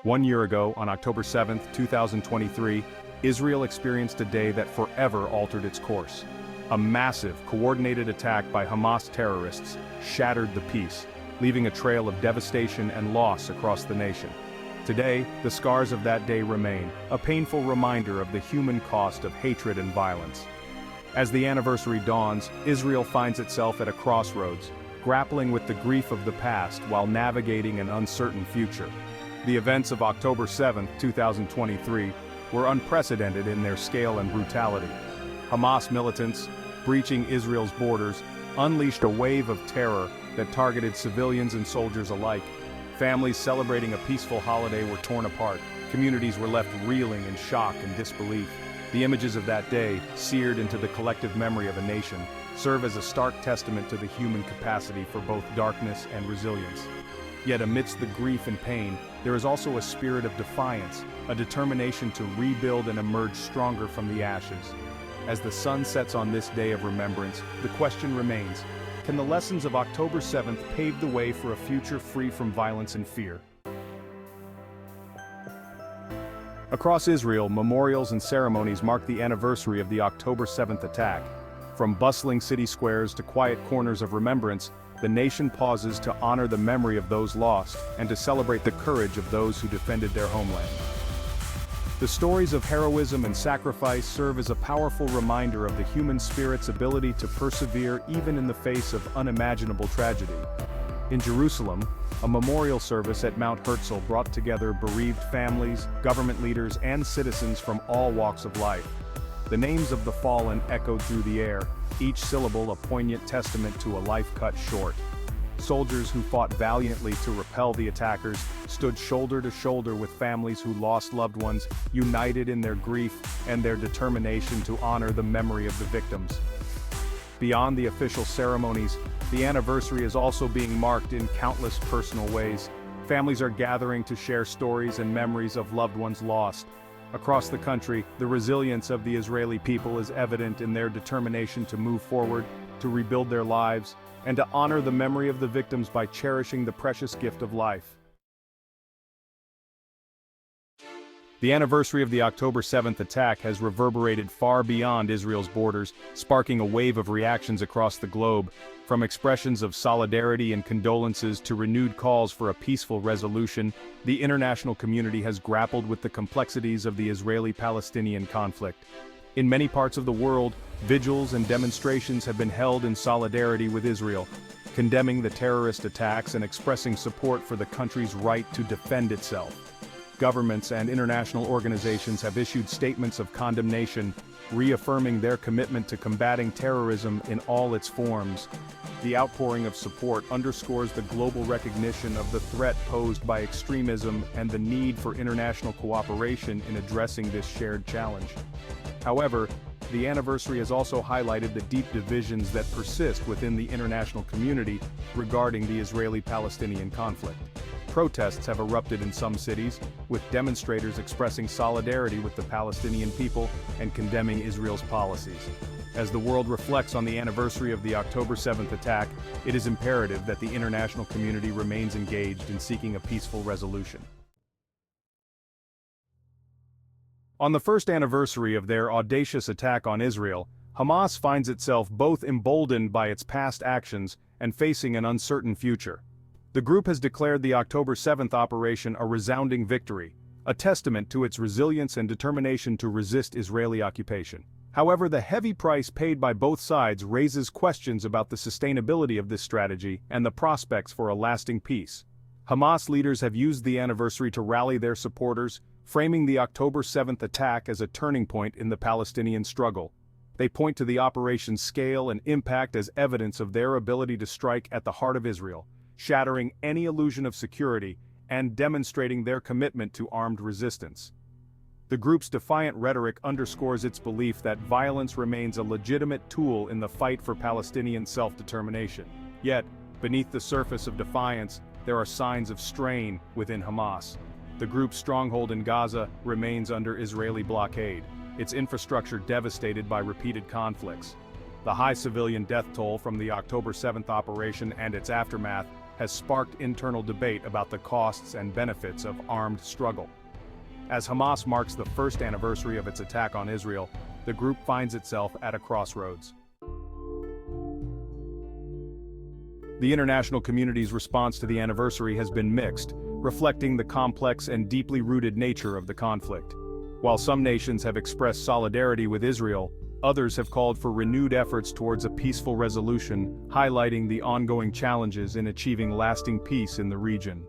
1 year ago, on October 7, 2023, Israel experienced a day that forever altered its course. A massive, coordinated attack by Hamas terrorists shattered the peace, leaving a trail of devastation and loss across the nation. Today, the scars of that day remain, a painful reminder of the human cost of hatred and violence. As the anniversary dawns, Israel finds itself at a crossroads, grappling with the grief of the past while navigating an uncertain future. The events of October 7, 2023, were unprecedented in their scale and brutality. Hamas militants, breaching Israel's borders, unleashed a wave of terror that targeted civilians and soldiers alike. Families celebrating a peaceful holiday were torn apart. Communities were left reeling in shock and disbelief. The images of that day, seared into the collective memory of a nation, serve as a stark testament to the human capacity for both darkness and resilience. Yet amidst the grief and pain, there is also a spirit of defiance, a determination to rebuild and emerge stronger from the ashes. As the sun sets on this day of remembrance, the question remains, can the lessons of October 7th pave the way for a future free from violence and fear? Across Israel, memorials and ceremonies mark the anniversary of the October 7th attack. From bustling city squares to quiet corners of remembrance, the nation pauses to honor the memory of those lost and to celebrate the courage of those who defended their homeland. The stories of heroism and sacrifice serve as a powerful reminder of the human spirit's ability to persevere even in the face of unimaginable tragedy. In Jerusalem, a memorial service at Mount Herzl brought together bereaved families, government leaders, and citizens from all walks of life. The names of the fallen echoed through the air, each syllable a poignant testament to a life cut short. Soldiers who fought valiantly to repel the attackers stood shoulder to shoulder with families who lost loved ones, united in their grief and their determination to honor the memory of the victims. Beyond the official ceremonies, the anniversary is also being marked in countless personal ways. Families are gathering to share stories and memories of loved ones lost. Across the country, the resilience of the Israeli people is evident in their determination to move forward, to rebuild their lives, and to honor the memory of the victims by cherishing the precious gift of life. The anniversary of the October 7th attack has reverberated far beyond Israel's borders, sparking a wave of reactions across the globe, from expressions of solidarity and condolences to renewed calls for a peaceful resolution. The international community has grappled with the complexities of the Israeli-Palestinian conflict. In many parts of the world, vigils and demonstrations have been held in solidarity with Israel, condemning the terrorist attacks and expressing support for the country's right to defend itself. Governments and international organizations have issued statements of condemnation, reaffirming their commitment to combating terrorism in all its forms. The outpouring of support underscores the global recognition of the threat posed by extremism and the need for international cooperation in addressing this shared challenge. However, the anniversary has also highlighted the deep divisions that persist within the international community regarding the Israeli-Palestinian conflict. Protests have erupted in some cities, with demonstrators expressing solidarity with the Palestinian people and condemning Israel's policies. As the world reflects on the anniversary of the October 7th attack, it is imperative that the international community remains engaged in seeking a peaceful resolution. On the first anniversary of their audacious attack on Israel, Hamas finds itself both emboldened by its past actions and facing an uncertain future. The group has declared the October 7th operation a resounding victory, a testament to its resilience and determination to resist Israeli occupation. However, the heavy price paid by both sides raises questions about the sustainability of this strategy and the prospects for a lasting peace. Hamas leaders have used the anniversary to rally their supporters, framing the October 7th attack as a turning point in the Palestinian struggle. They point to the operation's scale and impact as evidence of their ability to strike at the heart of Israel, shattering any illusion of security and demonstrating their commitment to armed resistance. The group's defiant rhetoric underscores its belief that violence remains a legitimate tool in the fight for Palestinian self-determination. Yet, beneath the surface of defiance, there are signs of strain within Hamas. The group's stronghold in Gaza remains under Israeli blockade, its infrastructure devastated by repeated conflicts. The high civilian death toll from the October 7th operation and its aftermath has sparked internal debate about the costs and benefits of armed struggle. As Hamas marks the first anniversary of its attack on Israel, the group finds itself at a crossroads. The international community's response to the anniversary has been mixed, reflecting the complex and deeply rooted nature of the conflict. While some nations have expressed solidarity with Israel, others have called for renewed efforts towards a peaceful resolution, highlighting the ongoing challenges in achieving lasting peace in the region.